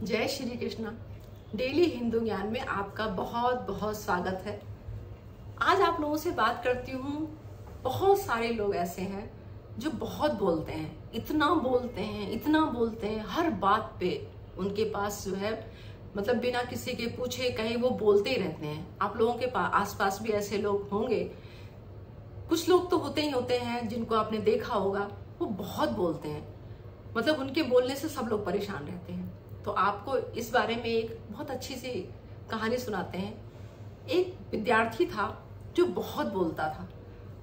जय श्री कृष्णा। डेली हिंदू ज्ञान में आपका बहुत बहुत स्वागत है। आज आप लोगों से बात करती हूँ। बहुत सारे लोग ऐसे हैं जो बहुत बोलते हैं, इतना बोलते हैं, हर बात पे उनके पास जो है मतलब बिना किसी के पूछे कहीं वो बोलते ही रहते हैं। आप लोगों के आसपास भी ऐसे लोग होंगे। कुछ लोग तो होते ही होते हैं जिनको आपने देखा होगा, वो बहुत बोलते हैं, मतलब उनके बोलने से सब लोग परेशान रहते हैं। तो आपको इस बारे में एक बहुत अच्छी सी कहानी सुनाते हैं। एक विद्यार्थी था जो बहुत बोलता था।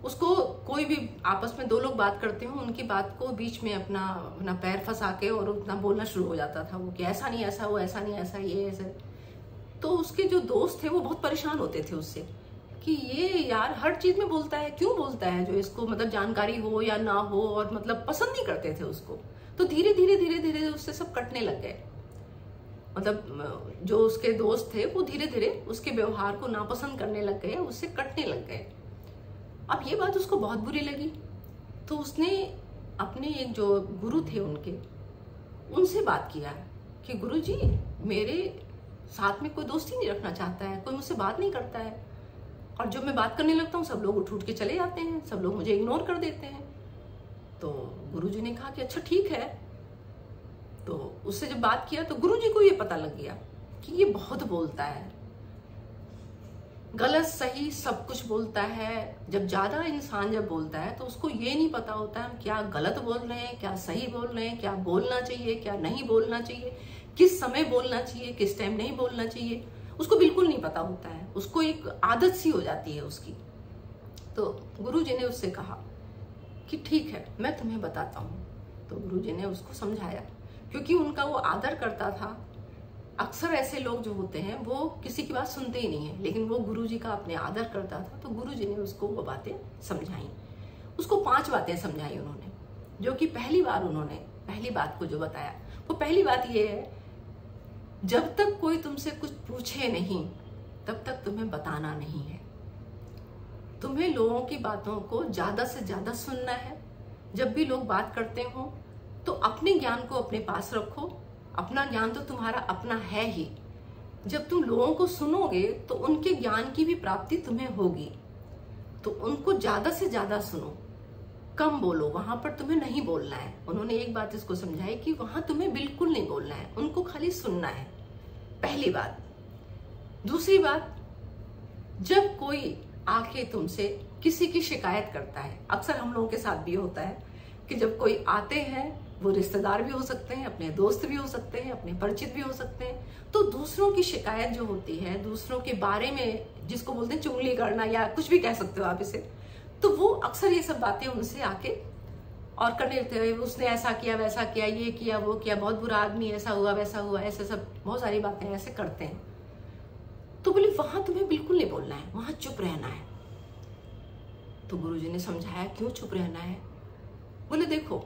उसको कोई भी आपस में दो लोग बात करते हो, उनकी बात को बीच में अपना पैर फंसा के और उतना बोलना शुरू हो जाता था वो कि ऐसा नहीं ऐसा, वो ऐसा नहीं ऐसा, ये ऐसा। तो उसके जो दोस्त थे वो बहुत परेशान होते थे उससे कि ये यार हर चीज में बोलता है, क्यों बोलता है, जो इसको मतलब जानकारी हो या ना हो, और मतलब पसंद नहीं करते थे उसको। तो धीरे धीरे उससे सब कटने लग गए। मतलब जो उसके दोस्त थे वो धीरे धीरे उसके व्यवहार को नापसंद करने लग गए, उससे कटने लग गए। अब ये बात उसको बहुत बुरी लगी। तो उसने अपने एक जो गुरु थे उनसे बात किया कि गुरु जी, मेरे साथ में कोई दोस्ती नहीं रखना चाहता है, कोई मुझसे बात नहीं करता है, और जब मैं बात करने लगता हूँ सब लोग उठ के चले जाते हैं, सब लोग मुझे इग्नोर कर देते हैं। तो गुरुजी ने कहा कि अच्छा ठीक है। तो उससे जब बात किया तो गुरुजी को ये पता लग गया कि ये बहुत बोलता है, गलत सही सब कुछ बोलता है। जब ज्यादा इंसान जब बोलता है तो उसको ये नहीं पता होता है क्या गलत बोल रहे हैं, क्या सही बोल रहे हैं, क्या बोलना चाहिए, क्या नहीं बोलना चाहिए, किस समय बोलना चाहिए, किस टाइम नहीं बोलना चाहिए, उसको बिल्कुल नहीं पता होता है। उसको एक आदत सी हो जाती है उसकी। तो गुरुजी ने उससे कहा कि ठीक है, मैं तुम्हें बताता हूँ। तो गुरुजी ने उसको समझाया, क्योंकि उनका वो आदर करता था। अक्सर ऐसे लोग जो होते हैं वो किसी की बात सुनते ही नहीं है, लेकिन वो गुरुजी का अपने आदर करता था। तो गुरुजी ने उसको वो बातें समझाई। उसको 5 बातें समझाई उन्होंने, जो कि पहली बात को जो बताया वो पहली बात ये है, जब तक कोई तुमसे कुछ पूछे नहीं तब तक तुम्हें बताना नहीं है। तुम्हें लोगों की बातों को ज्यादा से ज्यादा सुनना है। जब भी लोग बात करते हो तो अपने ज्ञान को अपने पास रखो। अपना ज्ञान तो तुम्हारा अपना है ही। जब तुम लोगों को सुनोगे तो उनके ज्ञान की भी प्राप्ति तुम्हें होगी। तो उनको ज्यादा से ज्यादा सुनो, कम बोलो। वहां पर तुम्हें नहीं बोलना है। उन्होंने एक बात इसको समझाई कि वहां तुम्हें बिल्कुल नहीं बोलना है, उनको खाली सुनना है, पहली बात। दूसरी बात, जब कोई आके तुमसे किसी की शिकायत करता है, अक्सर हम लोगों के साथ भी होता है कि जब कोई आते हैं, वो रिश्तेदार भी हो सकते हैं, अपने दोस्त भी हो सकते हैं, अपने परिचित भी हो सकते हैं, तो दूसरों की शिकायत जो होती है, दूसरों के बारे में जिसको बोलते हैं चुगली करना या कुछ भी कह सकते हो आप इसे, तो वो अक्सर ये सब बातें उनसे आके और करने लगते हैं। उसने ऐसा किया, वैसा किया, ये किया, वो किया, बहुत बुरा आदमी, ऐसा हुआ, वैसा हुआ, ऐसे सब बहुत सारी बातें ऐसे करते हैं। तो बोले वहां तुम्हें बिल्कुल नहीं बोलना है, वहां चुप रहना है। तो गुरुजी ने समझाया क्यों चुप रहना है। बोले देखो,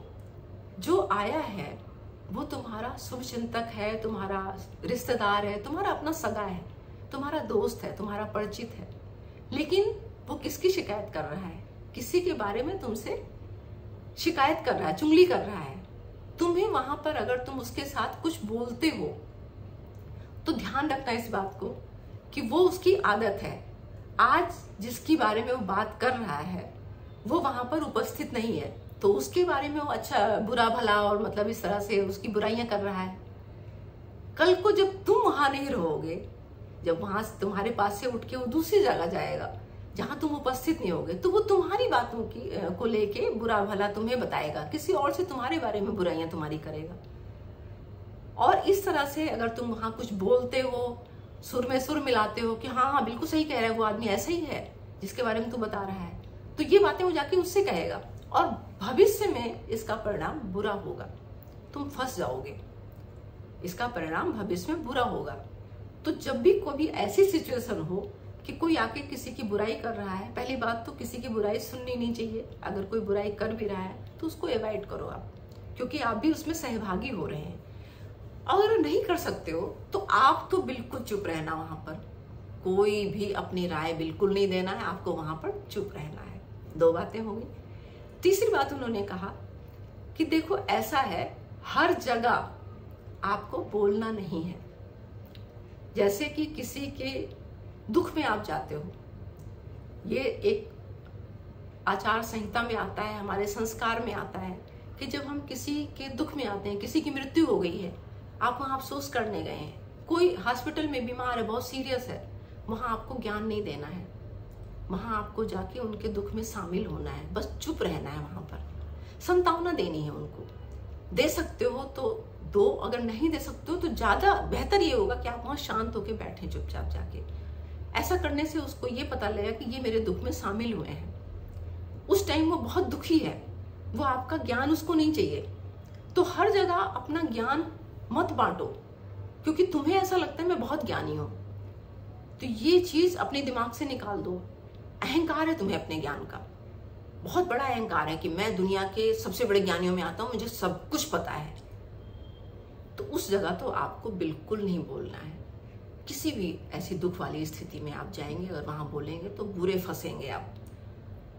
जो आया है वो तुम्हारा शुभचिंतक है, तुम्हारा रिश्तेदार है, तुम्हारा अपना सगा है, तुम्हारा दोस्त है, तुम्हारा परिचित है, लेकिन वो किसकी शिकायत कर रहा है? किसी के बारे में तुमसे शिकायत कर रहा है, चुगली कर रहा है। तुम्हें वहां पर अगर तुम उसके साथ कुछ बोलते हो तो ध्यान रखना इस बात को कि वो उसकी आदत है। आज जिसकी बारे में वो बात कर रहा है वो वहां पर उपस्थित नहीं है, तो उसके बारे में वो अच्छा बुरा भला और मतलब इस तरह से उसकी बुराइयां कर रहा है। कल को जब तुम वहां नहीं रहोगे, जब वहां से तुम्हारे पास से उठ के वो दूसरी जगह जाएगा जहां तुम उपस्थित नहीं होगे, तो वो तुम्हारी बातों को लेके बुरा भला तुम्हें बताएगा, किसी और से तुम्हारे बारे में बुराइयां तुम्हारी करेगा। और इस तरह से अगर तुम वहां कुछ बोलते हो, सुर में सुर मिलाते हो कि हाँ हाँ बिल्कुल सही कह रहा है, वो आदमी ऐसा ही है जिसके बारे में तू बता रहा है, तो ये बातें वो जाके उससे कहेगा और भविष्य में इसका परिणाम बुरा होगा। तुम फंस जाओगे, इसका परिणाम भविष्य में बुरा होगा। तो जब भी कोई ऐसी सिचुएशन हो कि कोई आके किसी की बुराई कर रहा है, पहली बात तो किसी की बुराई सुननी नहीं चाहिए। अगर कोई बुराई कर भी रहा है तो उसको अवॉइड करो आप, क्योंकि आप भी उसमें सहभागी हो रहे हैं। अगर नहीं कर सकते हो तो आप तो बिल्कुल चुप रहना, वहां पर कोई भी अपनी राय बिल्कुल नहीं देना है, आपको वहां पर चुप रहना है। 2 बातें हो गई। तीसरी बात उन्होंने कहा कि देखो ऐसा है, हर जगह आपको बोलना नहीं है। जैसे कि किसी के दुख में आप जाते हो, ये एक आचार संहिता में आता है, हमारे संस्कार में आता है कि जब हम किसी के दुख में आते हैं, किसी की मृत्यु हो गई है, आप वहां अफसोस करने गए हैं, कोई हॉस्पिटल में बीमार है, बहुत सीरियस है, वहां आपको ज्ञान नहीं देना है, वहां आपको जाके उनके दुख में शामिल होना है, बस चुप रहना है, वहां पर सांत्वना देनी है उनको। दे सकते हो तो दो, अगर नहीं दे सकते हो तो ज्यादा बेहतर ये होगा कि आप वहां शांत होकर बैठे चुपचाप जाके। ऐसा करने से उसको ये पता लगेगा कि ये मेरे दुख में शामिल हुए हैं। उस टाइम वो बहुत दुखी है, वो आपका ज्ञान उसको नहीं चाहिए। तो हर जगह अपना ज्ञान मत बांटो, क्योंकि तुम्हें ऐसा लगता है मैं बहुत ज्ञानी हूं। तो ये चीज अपने दिमाग से निकाल दो। अहंकार है तुम्हें अपने ज्ञान का, बहुत बड़ा अहंकार है कि मैं दुनिया के सबसे बड़े ज्ञानियों में आता हूं, मुझे सब कुछ पता है। तो उस जगह तो आपको बिल्कुल नहीं बोलना है। किसी भी ऐसी दुख वाली स्थिति में आप जाएंगे, अगर वहां बोलेंगे तो बुरे फंसेंगे आप,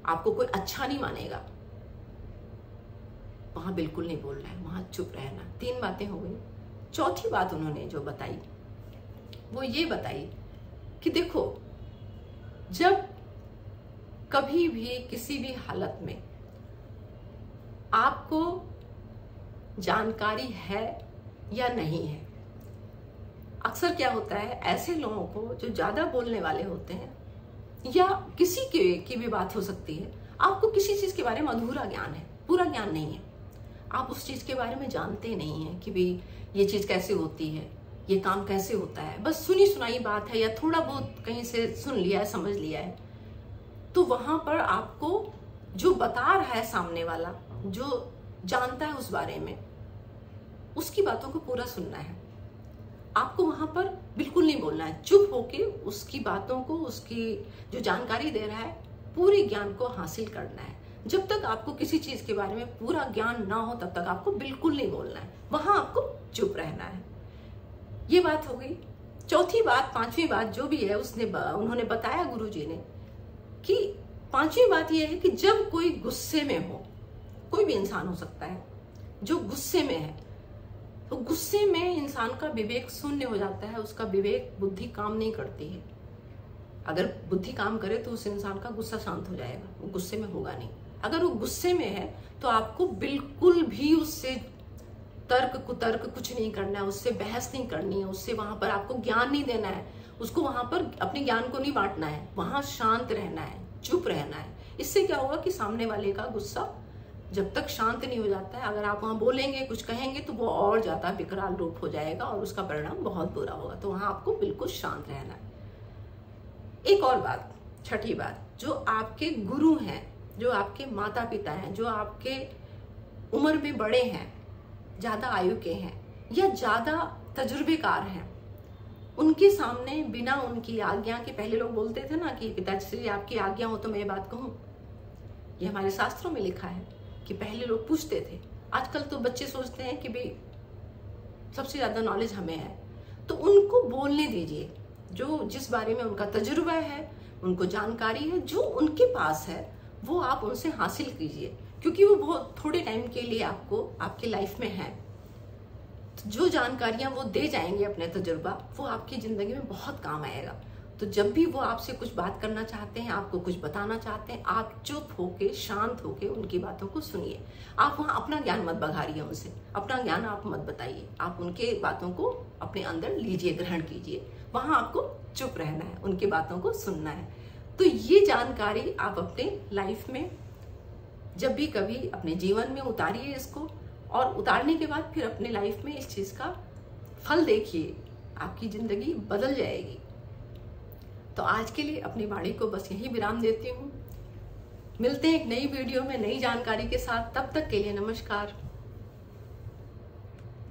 आपको कोई अच्छा नहीं मानेगा। वहां बिल्कुल नहीं बोलना है, वहां चुप रहना। 3 बातें हो गई। चौथी बात उन्होंने जो बताई वो ये बताई कि देखो, जब कभी भी किसी भी हालत में आपको जानकारी है या नहीं है, अक्सर क्या होता है ऐसे लोगों को जो ज्यादा बोलने वाले होते हैं, या किसी की भी बात हो सकती है, आपको किसी चीज के बारे में अधूरा ज्ञान है, पूरा ज्ञान नहीं है, आप उस चीज के बारे में जानते नहीं है कि भाई ये चीज कैसे होती है, ये काम कैसे होता है, बस सुनी सुनाई बात है या थोड़ा बहुत कहीं से सुन लिया है, समझ लिया है। तो वहां पर आपको जो बता रहा है सामने वाला, जो जानता है उस बारे में, उसकी बातों को पूरा सुनना है। आपको वहां पर बिल्कुल नहीं बोलना है, चुप होके उसकी बातों को, उसकी जो जानकारी दे रहा है, पूरे ज्ञान को हासिल करना है। जब तक आपको किसी चीज के बारे में पूरा ज्ञान ना हो तब तक आपको बिल्कुल नहीं बोलना है, वहां आपको चुप रहना है। ये बात हो गई। चौथी बात, 5वीं बात जो भी है उन्होंने बताया गुरुजी ने, कि 5वीं बात यह है कि जब कोई गुस्से में हो, कोई भी इंसान हो सकता है जो गुस्से में है, तो गुस्से में इंसान का विवेक शून्य हो जाता है, उसका विवेक बुद्धि काम नहीं करती है। अगर बुद्धि काम करे तो उस इंसान का गुस्सा शांत हो जाएगा, वो गुस्से में होगा नहीं। अगर वो गुस्से में है तो आपको बिल्कुल भी उससे तर्क कुतर्क कुछ नहीं करना है, उससे बहस नहीं करनी है, उससे वहां पर आपको ज्ञान नहीं देना है, उसको वहां पर अपने ज्ञान को नहीं बांटना है, वहां शांत रहना है, चुप रहना है। इससे क्या होगा कि सामने वाले का गुस्सा जब तक शांत नहीं हो जाता है, अगर आप वहां बोलेंगे, कुछ कहेंगे, तो वो और ज्यादा विकराल रूप हो जाएगा और उसका परिणाम बहुत बुरा होगा। तो वहां आपको बिल्कुल शांत रहना है। एक और बात, छठी बात, जो आपके गुरु हैं, जो आपके माता पिता हैं, जो आपके उम्र में बड़े हैं, ज्यादा आयु के हैं या ज्यादा तजुर्बेकार हैं, उनके सामने बिना उनकी आज्ञा के, पहले लोग बोलते थे ना कि पिताश्री आपकी आज्ञा हो तो मैं ये बात कहूं, ये हमारे शास्त्रों में लिखा है कि पहले लोग पूछते थे। आजकल तो बच्चे सोचते हैं कि भाई सबसे ज्यादा नॉलेज हमें है, तो उनको बोलने दीजिए। जो जिस बारे में उनका तजुर्बा है, उनको जानकारी है, जो उनके पास है, वो आप उनसे हासिल कीजिए, क्योंकि वो बहुत थोड़े टाइम के लिए आपको आपकी लाइफ में है। तो जो जानकारियां वो दे जाएंगे अपने तजुर्बा, वो आपकी जिंदगी में बहुत काम आएगा। तो जब भी वो आपसे कुछ बात करना चाहते हैं, आपको कुछ बताना चाहते हैं, आप चुप होके, शांत होके उनकी बातों को सुनिए। आप वहां अपना ज्ञान मत बघारिए उनसे, अपना ज्ञान आप मत बताइए, आप उनके बातों को अपने अंदर लीजिए, ग्रहण कीजिए। वहां आपको चुप रहना है, उनकी बातों को सुनना है। तो ये जानकारी आप अपने लाइफ में जब भी कभी अपने जीवन में उतारिए इसको, और उतारने के बाद फिर अपने लाइफ में इस चीज का फल देखिए, आपकी जिंदगी बदल जाएगी। तो आज के लिए अपनी वाणी को बस यही विराम देती हूँ। मिलते हैं एक नई वीडियो में नई जानकारी के साथ, तब तक के लिए नमस्कार।